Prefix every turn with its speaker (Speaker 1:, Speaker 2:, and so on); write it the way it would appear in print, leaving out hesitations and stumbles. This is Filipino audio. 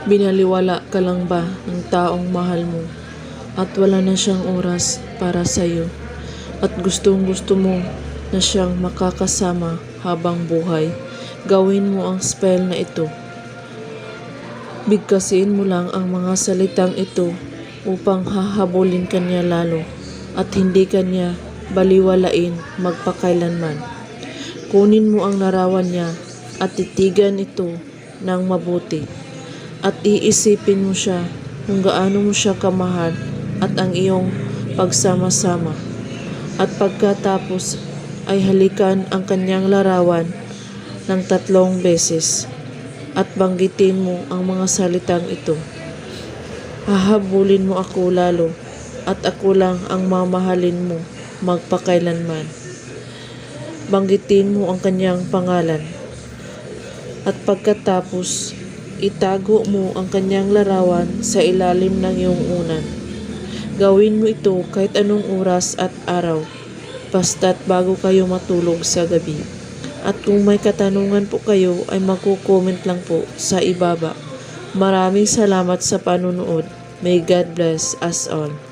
Speaker 1: Binaliwala ka lang ba ng taong mahal mo at wala na siyang oras para sa'yo at gustong gusto mo na siyang makakasama habang buhay? Gawin mo ang spell na ito. Bigkasin mo lang ang mga salitang ito upang hahabulin kanya lalo at hindi kanya baliwalain magpakailanman. Kunin mo ang larawan niya at titigan ito ng mabuti at iisipin mo siya kung gaano mo siya kamahal at ang iyong pagsama-sama. At pagkatapos ay halikan ang kanyang larawan ng 3 beses at banggitin mo ang mga salitang ito. Hahabulin mo ako lalo at ako lang ang mamahalin mo magpakailanman. Banggitin mo ang kanyang pangalan. At pagkatapos, itago mo ang kanyang larawan sa ilalim ng iyong unan. Gawin mo ito kahit anong oras at araw, basta't bago kayo matulog sa gabi. At kung may katanungan po kayo ay magko-comment lang po sa ibaba. Maraming salamat sa panunood. May God bless us all.